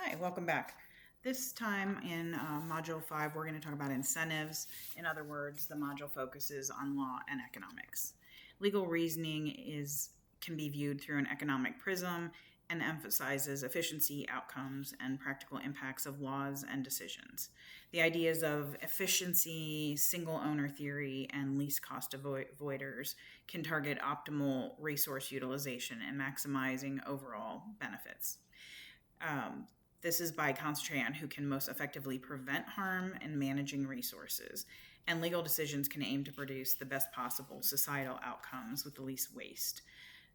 Hi, welcome back. This time in Module 5, we're going to talk about incentives. In other words, the module focuses on law and economics. Legal reasoning can be viewed through an economic prism and emphasizes efficiency, outcomes, and practical impacts of laws and decisions. The ideas of efficiency, single owner theory, and least cost avoiders can target optimal resource utilization and maximizing overall benefits. Um, this is by concentrating on who can most effectively prevent harm and managing resources. And legal decisions can aim to produce the best possible societal outcomes with the least waste.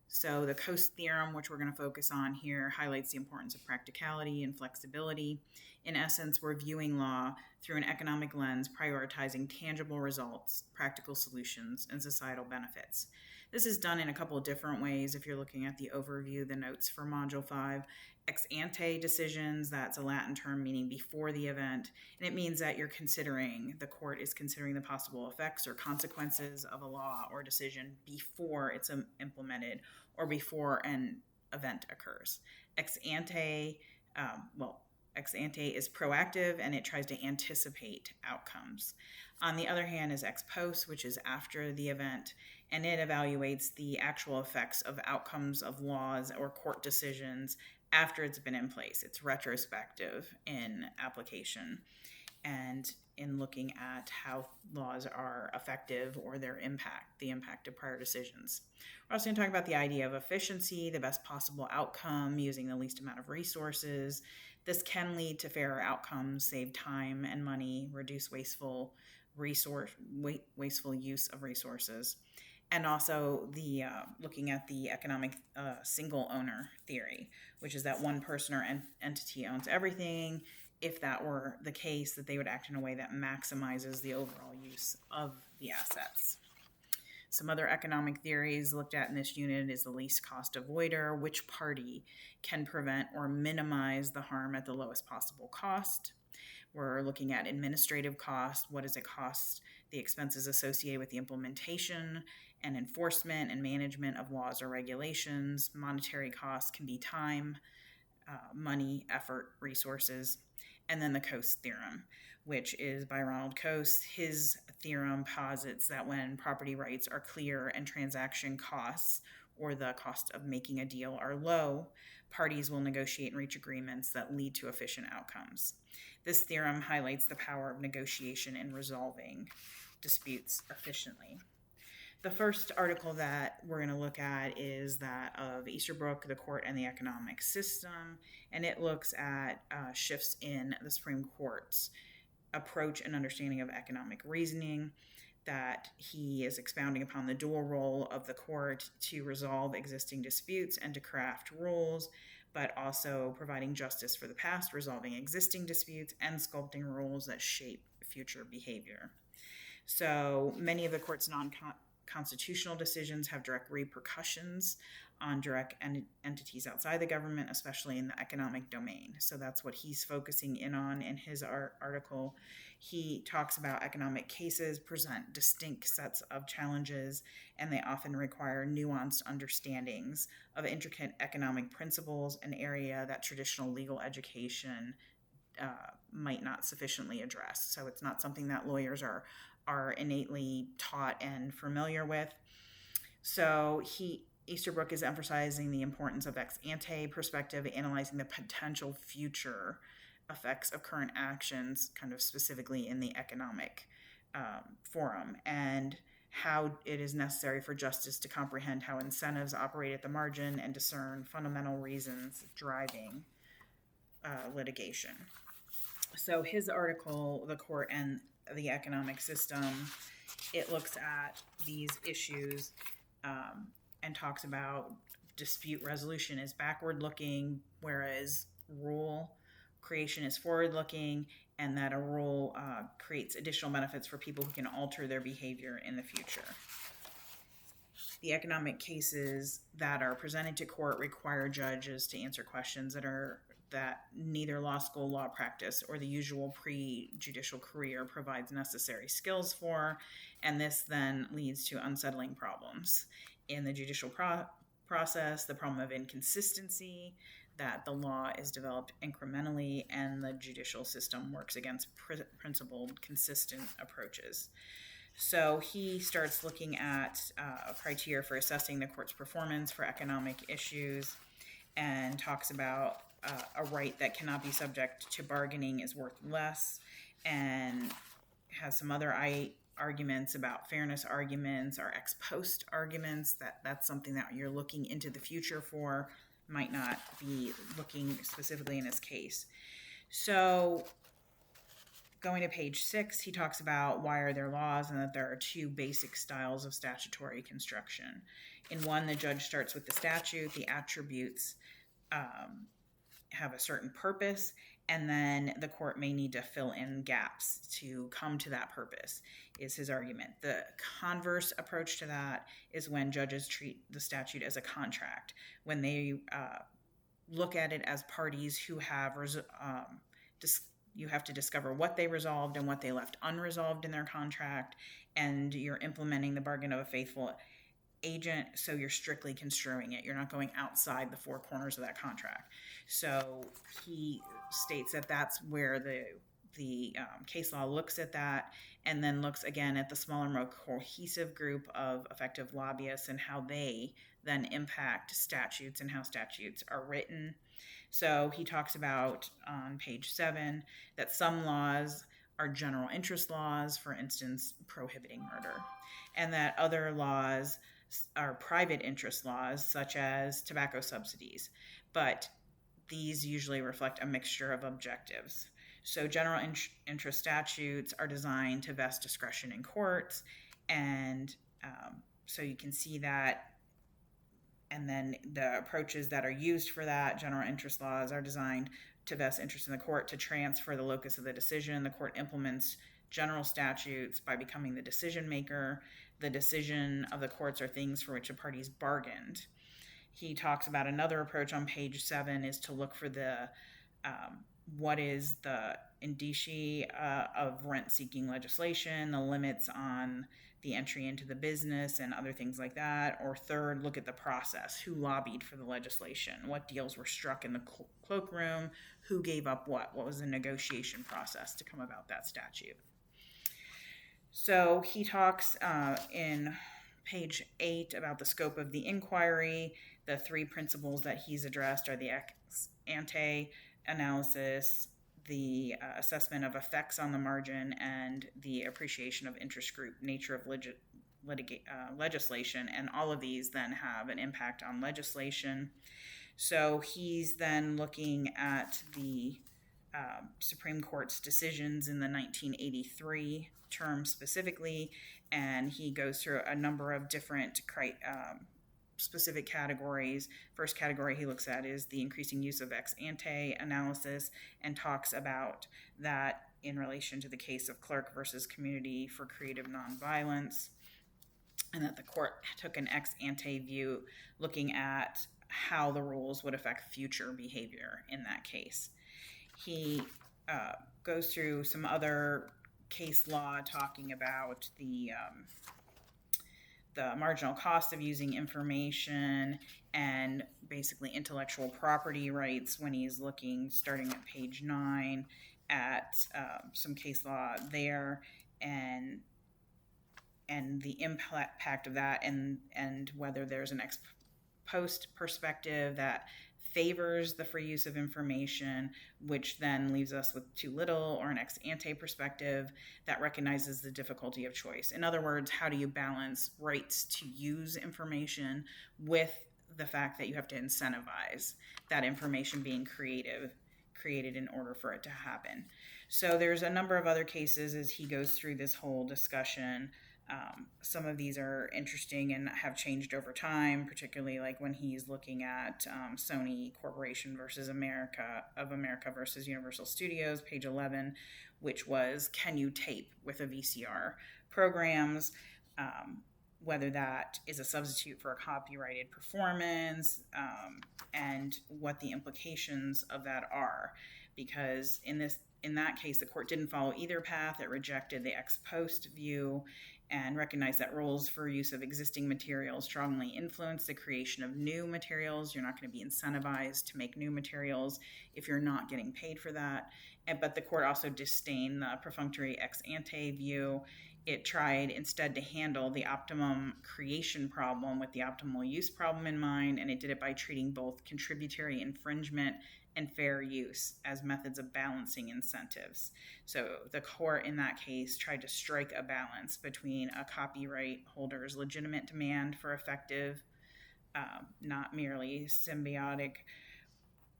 So, the Coase theorem, which we're going to focus on here, highlights the importance of practicality and flexibility. In essence, we're viewing law through an economic lens, prioritizing tangible results, practical solutions, and societal benefits. This is done in a couple of different ways. If you're looking at the overview, the notes for Module 5, ex ante decisions, that's a Latin term meaning before the event, and it means that the court is considering the possible effects or consequences of a law or decision before it's implemented or before an event occurs. Ex ante, ex ante is proactive and it tries to anticipate outcomes. On the other hand is ex post, which is after the event, and it evaluates the actual effects of outcomes of laws or court decisions after it's been in place. It's retrospective in application and in looking at how laws are effective or the impact of prior decisions. We're also going to talk about the idea of efficiency, the best possible outcome using the least amount of resources. This can lead to fairer outcomes, save time and money, reduce wasteful use of resources. And also the looking at the economic single owner theory, which is that one person or entity owns everything. If that were the case, that they would act in a way that maximizes the overall use of the assets. Some other economic theories looked at in this unit is the least cost avoider, which party can prevent or minimize the harm at the lowest possible cost. We're looking at administrative cost. What does it cost? The expenses associated with the implementation and enforcement and management of laws or regulations. Monetary costs can be time, money, effort, resources. And then the Coase theorem, which is by Ronald Coase. His theorem posits that when property rights are clear and transaction costs or the cost of making a deal are low, parties will negotiate and reach agreements that lead to efficient outcomes. This theorem highlights the power of negotiation in resolving disputes efficiently. The first article that we're going to look at is that of Easterbrook, the Court and the Economic System, and it looks at shifts in the Supreme Court's approach and understanding of economic reasoning, that he is expounding upon the dual role of the court to resolve existing disputes and to craft rules, but also providing justice for the past, resolving existing disputes, and sculpting rules that shape future behavior. So many of the court's non-constitutional decisions have direct repercussions on direct entities outside the government, especially in the economic domain. So that's what he's focusing in on in his article. He talks about economic cases present distinct sets of challenges, and they often require nuanced understandings of intricate economic principles, an area that traditional legal education might not sufficiently address. So it's not something that lawyers are innately taught and familiar with. So Easterbrook is emphasizing the importance of ex ante perspective, analyzing the potential future effects of current actions, kind of specifically in the economic forum, and how it is necessary for justice to comprehend how incentives operate at the margin and discern fundamental reasons driving litigation. So his article, The Court and the Economic System, it looks at these issues and talks about dispute resolution is backward looking, whereas rule creation is forward looking, and that a rule creates additional benefits for people who can alter their behavior in the future. The economic cases that are presented to court require judges to answer questions that neither law school, law practice, or the usual pre-judicial career provides necessary skills for, and this then leads to unsettling problems in the judicial process, the problem of inconsistency, that the law is developed incrementally and the judicial system works against principled, consistent approaches. So he starts looking at a criteria for assessing the court's performance for economic issues, and talks about a right that cannot be subject to bargaining is worth less, and has some other arguments about fairness arguments or ex post arguments, that's something that you're looking into the future for, might not be looking specifically in this case. So going to page 6, he talks about why are there laws, and that there are two basic styles of statutory construction. In one, the judge starts with the statute, the attributes have a certain purpose, and then the court may need to fill in gaps to come to that purpose, is his argument. The converse approach to that is when judges treat the statute as a contract, when they look at it as parties who have you have to discover what they resolved and what they left unresolved in their contract, and you're implementing the bargain of a faithful agent, so you're strictly construing it. You're not going outside the four corners of that contract. So he states that that's where the case law looks at that, and then looks again at the smaller, more cohesive group of effective lobbyists and how they then impact statutes and how statutes are written. So he talks about on page 7 that some laws are general interest laws, for instance, prohibiting murder, and that other laws are private interest laws, such as tobacco subsidies, but these usually reflect a mixture of objectives. So general interest statutes are designed to vest discretion in courts, and so you can see that. And then the approaches that are used for that, general interest laws, are designed to vest interest in the court to transfer the locus of the decision. The court implements general statutes by becoming the decision maker. The decision of the courts are things for which a party's bargained. He talks about another approach on page 7 is to look for the what is the indicia of rent-seeking legislation, the limits on the entry into the business and other things like that. Or third, look at the process. Who lobbied for the legislation? What deals were struck in the cloakroom? Who gave up what? What was the negotiation process to come about that statute? So he talks in page 8 about the scope of the inquiry. The 3 principles that he's addressed are the ex ante analysis, the assessment of effects on the margin, and the appreciation of interest group nature of legislation. And all of these then have an impact on legislation. So he's then looking at the Supreme Court's decisions in the 1983 term specifically, and he goes through a number of different specific categories. First category he looks at is the increasing use of ex ante analysis, and talks about that in relation to the case of Clark versus Community for Creative Nonviolence, and that the court took an ex ante view looking at how the rules would affect future behavior in that case. He goes through some other case law talking about the marginal cost of using information and basically intellectual property rights when he's looking, starting at page 9, at some case law there, and the impact of that, and whether there's an ex post perspective that favors the free use of information, which then leaves us with too little, or an ex ante perspective that recognizes the difficulty of choice. In other words, how do you balance rights to use information with the fact that you have to incentivize that information being created in order for it to happen? So there's a number of other cases as he goes through this whole discussion. Some of these are interesting and have changed over time, particularly like when he's looking at Sony Corporation versus America versus Universal Studios, page 11, which was, can you tape with a VCR programs, whether that is a substitute for a copyrighted performance, and what the implications of that are. Because in that case, the court didn't follow either path. It rejected the ex post view, and recognize that rules for use of existing materials strongly influence the creation of new materials. You're not going to be incentivized to make new materials if you're not getting paid for that. But the court also disdained the perfunctory ex ante view. It tried instead to handle the optimum creation problem with the optimal use problem in mind, and it did it by treating both contributory infringement and fair use as methods of balancing incentives. So the court in that case tried to strike a balance between a copyright holder's legitimate demand for effective, not merely symbiotic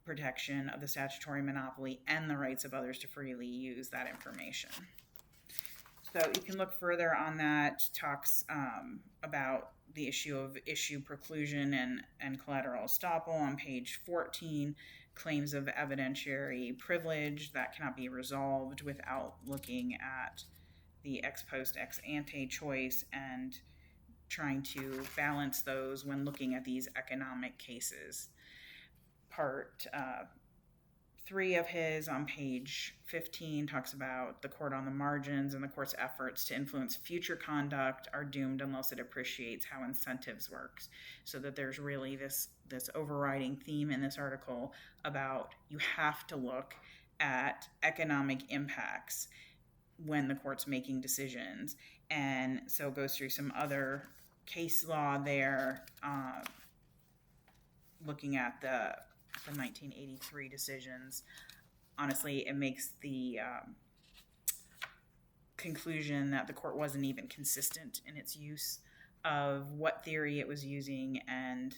protection of the statutory monopoly, and the rights of others to freely use that information. So you can look further on that, talks about the issue of issue preclusion and collateral estoppel on page 14, claims of evidentiary privilege that cannot be resolved without looking at the ex post ex ante choice and trying to balance those when looking at these economic cases. Part 3 of his on page 15 talks about the court on the margins, and the court's efforts to influence future conduct are doomed unless it appreciates how incentives works. So that there's really this overriding theme in this article about you have to look at economic impacts when the court's making decisions. And so it goes through some other case law there, looking at the 1983 decisions. Honestly, it makes the conclusion that the court wasn't even consistent in its use of what theory it was using and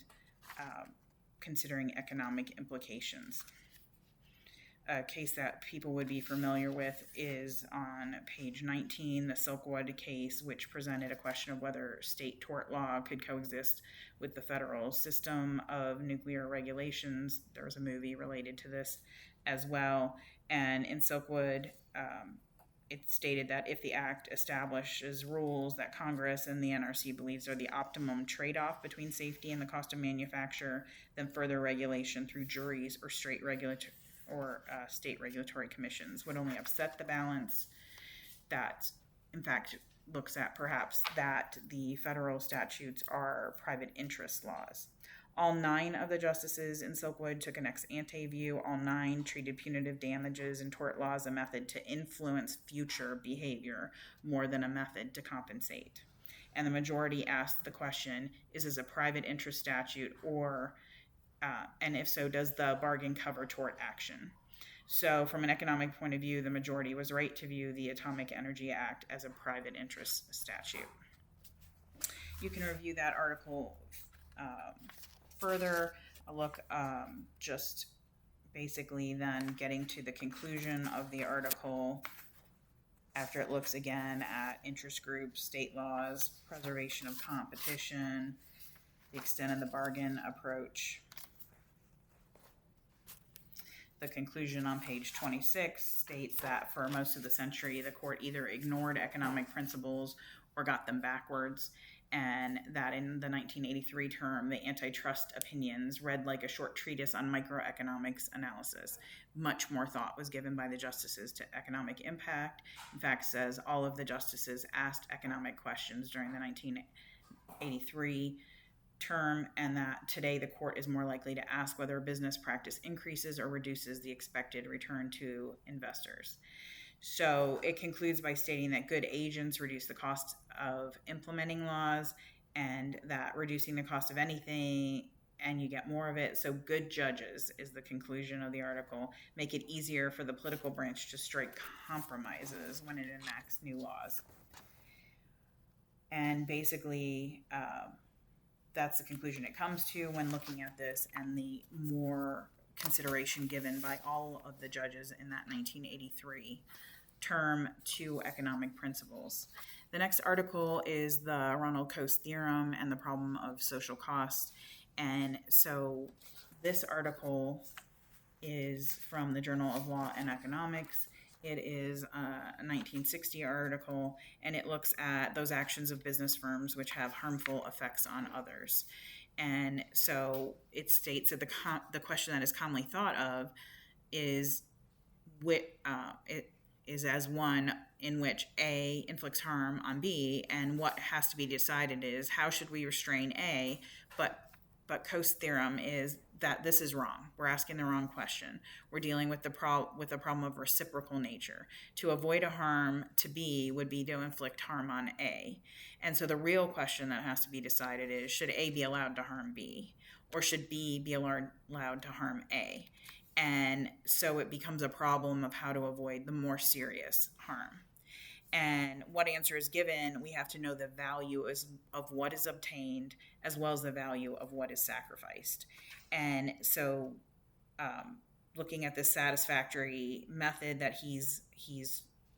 considering economic implications. A case that people would be familiar with is on page 19, the Silkwood case, which presented a question of whether state tort law could coexist with the federal system of nuclear regulations. There was a movie related to this as well. And in Silkwood, it stated that if the act establishes rules that Congress and the NRC believes are the optimum trade-off between safety and the cost of manufacture, then further regulation through juries or state regulatory commissions would only upset the balance. That, in fact, looks at perhaps that the federal statutes are private interest laws. All 9 of the justices in Silkwood took an ex ante view. All 9 treated punitive damages and tort law as a method to influence future behavior more than a method to compensate. And the majority asked the question, is this a private interest statute, or and if so, does the bargain cover tort action? So from an economic point of view, the majority was right to view the Atomic Energy Act as a private interest statute. You can review that article further. A look just basically then getting to the conclusion of the article after it looks again at interest groups, state laws, preservation of competition, the extent of the bargain approach. The conclusion on page 26 states that for most of the century, the court either ignored economic principles or got them backwards, and that in the 1983 term, the antitrust opinions read like a short treatise on microeconomics analysis. Much more thought was given by the justices to economic impact. In fact, says all of the justices asked economic questions during the 1983 term, and that today the court is more likely to ask whether a business practice increases or reduces the expected return to investors. So it concludes by stating that good agents reduce the cost of implementing laws, and that reducing the cost of anything and you get more of it. So good judges, is the conclusion of the article, make it easier for the political branch to strike compromises when it enacts new laws. And basically, that's the conclusion it comes to when looking at this, and the more consideration given by all of the judges in that 1983 term to economic principles. The next article is the Ronald Coase theorem and the problem of social cost. And so this article is from the Journal of Law and Economics. It is a 1960 article, and it looks at those actions of business firms which have harmful effects on others. And so it states that the question that is commonly thought of is is as one in which A inflicts harm on B, and what has to be decided is how should we restrain A, but Coase theorem is that this is wrong. We're asking the wrong question. We're dealing with the problem of reciprocal nature. To avoid a harm to B would be to inflict harm on A. And so the real question that has to be decided is, should A be allowed to harm B, or should B be allowed to harm A? And so it becomes a problem of how to avoid the more serious harm. And what answer is given, we have to know the value of what is obtained as well as the value of what is sacrificed. And so looking at the satisfactory method that he's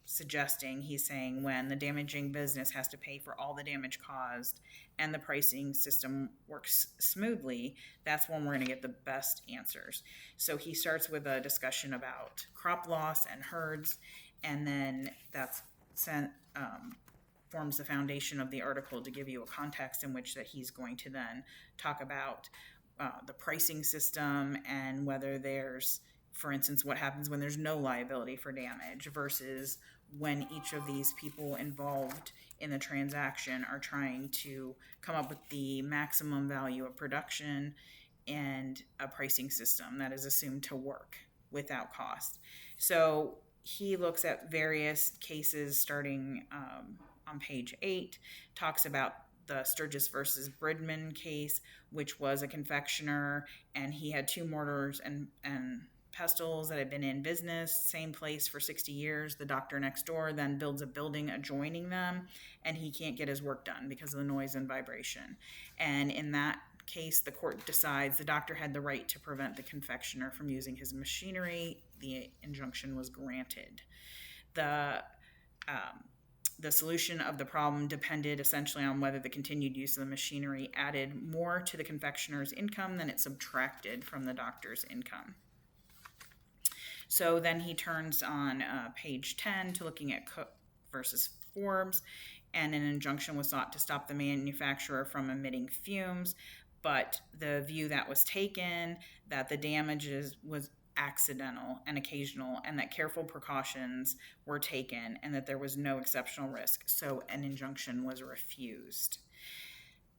suggesting, he's saying when the damaging business has to pay for all the damage caused and the pricing system works smoothly, that's when we're going to get the best answers. So he starts with a discussion about crop loss and herds, and then that's forms the foundation of the article to give you a context in which that he's going to then talk about the pricing system and whether there's, for instance, what happens when there's no liability for damage versus when each of these people involved in the transaction are trying to come up with the maximum value of production and a pricing system that is assumed to work without cost. So he looks at various cases starting on page 8, talks about the Sturgis versus Bridman case, which was a confectioner, and he had 2 mortars and pestles that had been in business, same place for 60 years. The doctor next door then builds a building adjoining them, and he can't get his work done because of the noise and vibration. And in that case, the court decides the doctor had the right to prevent the confectioner from using his machinery. The injunction was granted. The solution of the problem depended essentially on whether the continued use of the machinery added more to the confectioner's income than it subtracted from the doctor's income. So then he turns on page 10 to looking at Cook versus Forbes, and an injunction was sought to stop the manufacturer from emitting fumes, but the view that was taken that the damages was accidental and occasional, and that careful precautions were taken, and that there was no exceptional risk, so an injunction was refused.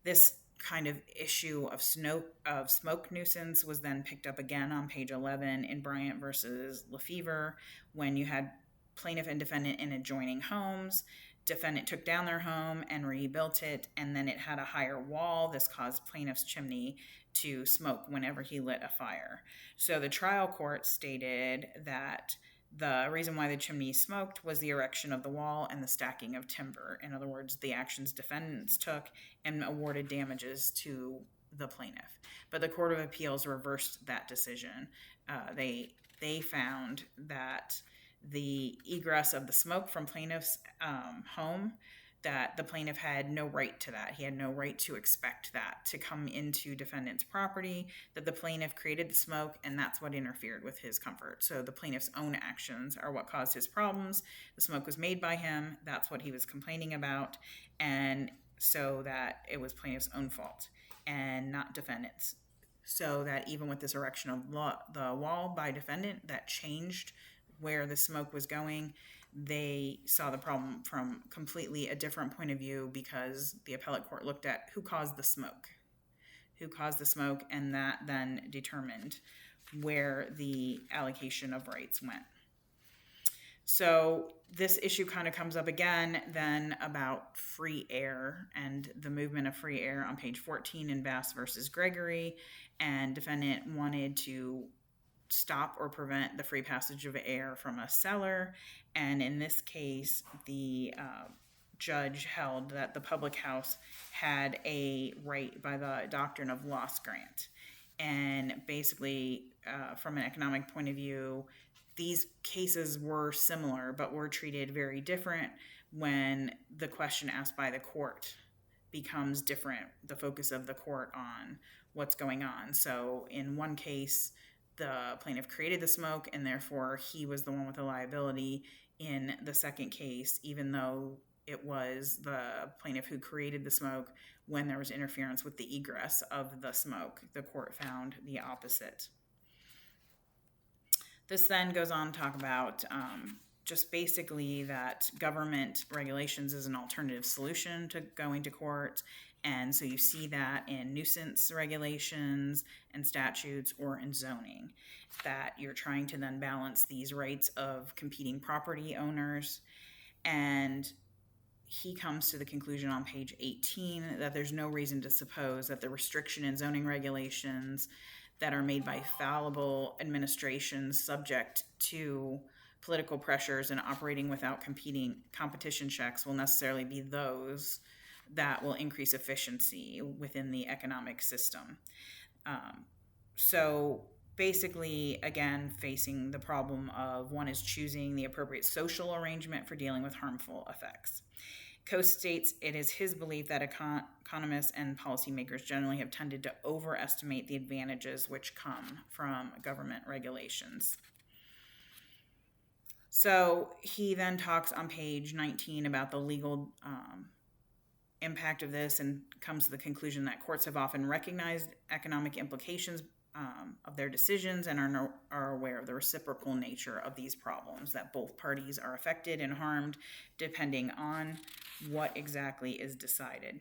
This kind of issue of smoke nuisance was then picked up again on page 11 in Bryant versus Lefevre, when you had plaintiff and defendant in adjoining homes. Defendant took down their home and rebuilt it, and then it had a higher wall. This caused plaintiff's chimney to smoke whenever he lit a fire. So the trial court stated that the reason why the chimney smoked was the erection of the wall and the stacking of timber. In other words, the actions defendants took, and awarded damages to the plaintiff. But the Court of Appeals reversed that decision. They found that the egress of the smoke from plaintiff's home, that the plaintiff had no right to that. He had no right to expect that to come into defendant's property, that the plaintiff created the smoke, and that's what interfered with his comfort. So the plaintiff's own actions are what caused his problems. The smoke was made by him. That's what he was complaining about. And so that it was plaintiff's own fault and not defendant's. So that even with this erection of the wall by defendant that changed where the smoke was going, they saw the problem from completely a different point of view, because the appellate court looked at who caused the smoke, and that then determined where the allocation of rights went. So this issue kind of comes up again then about free air and the movement of free air on page 14 in Bass versus Gregory, and defendant wanted to stop or prevent the free passage of air from a cellar. And in this case, the judge held that the public house had a right by the doctrine of loss grant. And basically, from an economic point of view, these cases were similar, but were treated very different when the question asked by the court becomes different, the focus of the court on what's going on. So in one case, the plaintiff created the smoke, and therefore he was the one with the liability. In the second case, even though it was the plaintiff who created the smoke, when there was interference with the egress of the smoke, the court found the opposite. This then goes on to talk about just basically that government regulations is an alternative solution to going to court. And so you see that in nuisance regulations and statutes or in zoning, that you're trying to then balance these rights of competing property owners. And he comes to the conclusion on page 18 that there's no reason to suppose that the restriction in zoning regulations that are made by fallible administrations subject to political pressures and operating without competing competition checks will necessarily be those that will increase efficiency within the economic system. So basically, again, facing the problem of one is choosing the appropriate social arrangement for dealing with harmful effects. Coase states it is his belief that economists and policymakers generally have tended to overestimate the advantages which come from government regulations. So he then talks on page 19 about the legal impact of this and comes to the conclusion that courts have often recognized economic implications of their decisions and are aware of the reciprocal nature of these problems, that both parties are affected and harmed depending on what exactly is decided.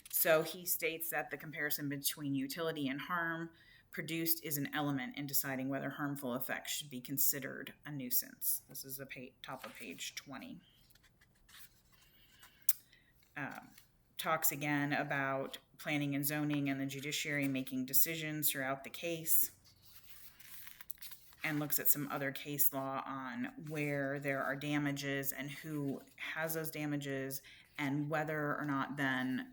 So he states that the comparison between utility and harm produced is an element in deciding whether harmful effects should be considered a nuisance. This is the top of page 20. Talks again about planning and zoning and the judiciary making decisions throughout the case, and looks at some other case law on where there are damages and who has those damages, and whether or not then,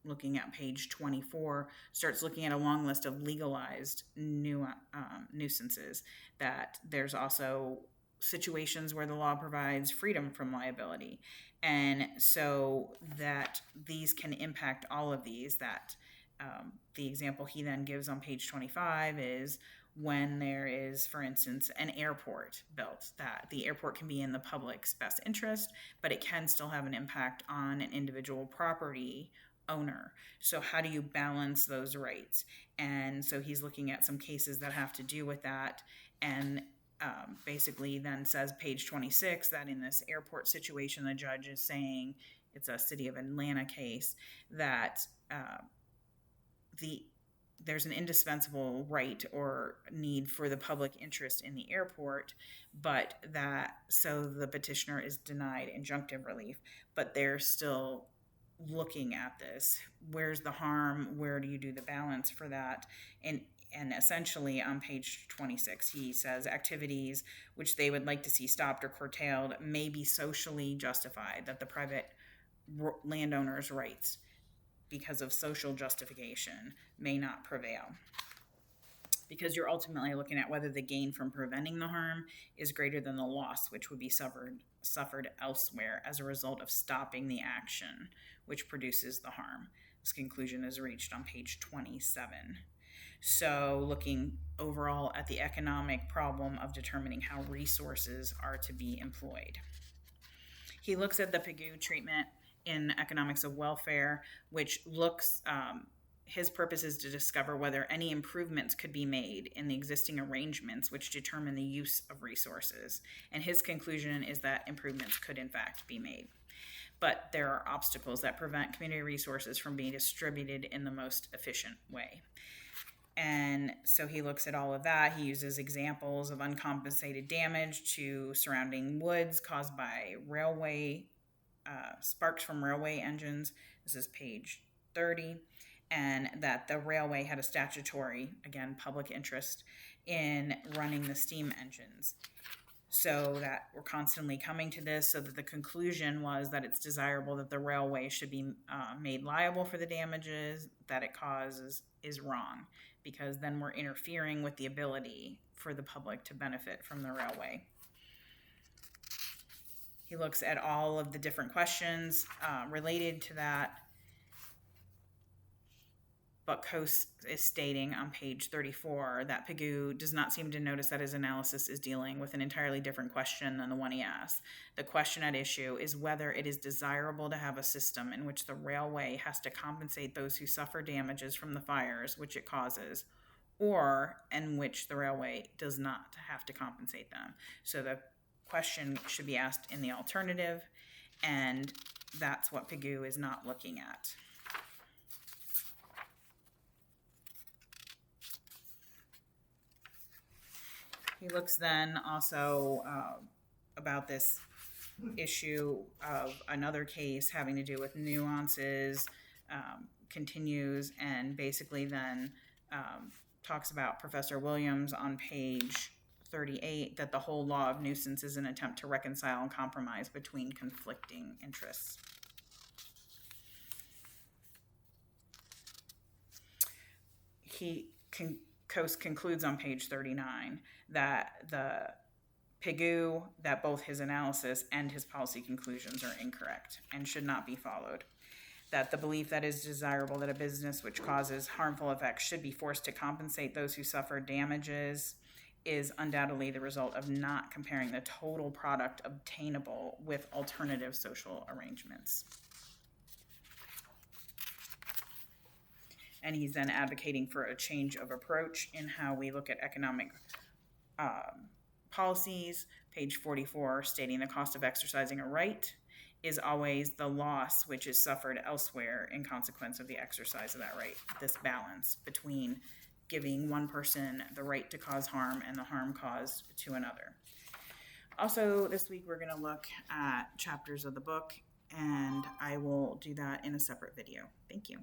looking at page 24, starts looking at a long list of legalized nuisances, that there's also situations where the law provides freedom from liability. And so that these can impact all of these, that the example he then gives on page 25 is when there is, for instance, an airport built, that the airport can be in the public's best interest, but it can still have an impact on an individual property owner. So how do you balance those rights? And so he's looking at some cases that have to do with that, and basically then says, page 26, that in this airport situation, the judge is saying, it's a City of Atlanta case, that there's an indispensable right or need for the public interest in the airport, but that so the petitioner is denied injunctive relief, but they're still looking at this. Where's the harm? Where do you do the balance for that? And essentially on page 26, he says activities which they would like to see stopped or curtailed may be socially justified, that the private landowner's rights, because of social justification, may not prevail. Because you're ultimately looking at whether the gain from preventing the harm is greater than the loss which would be suffered elsewhere as a result of stopping the action which produces the harm. This conclusion is reached on page 27. So looking overall at the economic problem of determining how resources are to be employed. He looks at the Pigou treatment in economics of welfare, which looks, his purpose is to discover whether any improvements could be made in the existing arrangements which determine the use of resources. And his conclusion is that improvements could in fact be made. But there are obstacles that prevent community resources from being distributed in the most efficient way. And so he looks at all of that. He uses examples of uncompensated damage to surrounding woods caused by railway, sparks from railway engines. This is page 30. And that the railway had a statutory, again, public interest in running the steam engines. So that we're constantly coming to this, so that the conclusion was that it's desirable that the railway should be made liable for the damages that it causes is wrong, because then we're interfering with the ability for the public to benefit from the railway. He looks at all of the different questions related to that, but Coase is stating on page 34 that Pigou does not seem to notice that his analysis is dealing with an entirely different question than the one he asked. The question at issue is whether it is desirable to have a system in which the railway has to compensate those who suffer damages from the fires which it causes, or in which the railway does not have to compensate them. So the question should be asked in the alternative, and that's what Pigou is not looking at. He looks then also about this issue of another case having to do with nuances, continues, and basically then talks about Professor Williams on page 38, that the whole law of nuisance is an attempt to reconcile and compromise between conflicting interests. Coase concludes on page 39 that the Pigou, that both his analysis and his policy conclusions are incorrect and should not be followed. That the belief that it is desirable that a business which causes harmful effects should be forced to compensate those who suffer damages is undoubtedly the result of not comparing the total product obtainable with alternative social arrangements. And he's then advocating for a change of approach in how we look at economic policies. Page 44, stating the cost of exercising a right is always the loss which is suffered elsewhere in consequence of the exercise of that right. This balance between giving one person the right to cause harm and the harm caused to another. Also, this week we're going to look at chapters of the book, and I will do that in a separate video. Thank you.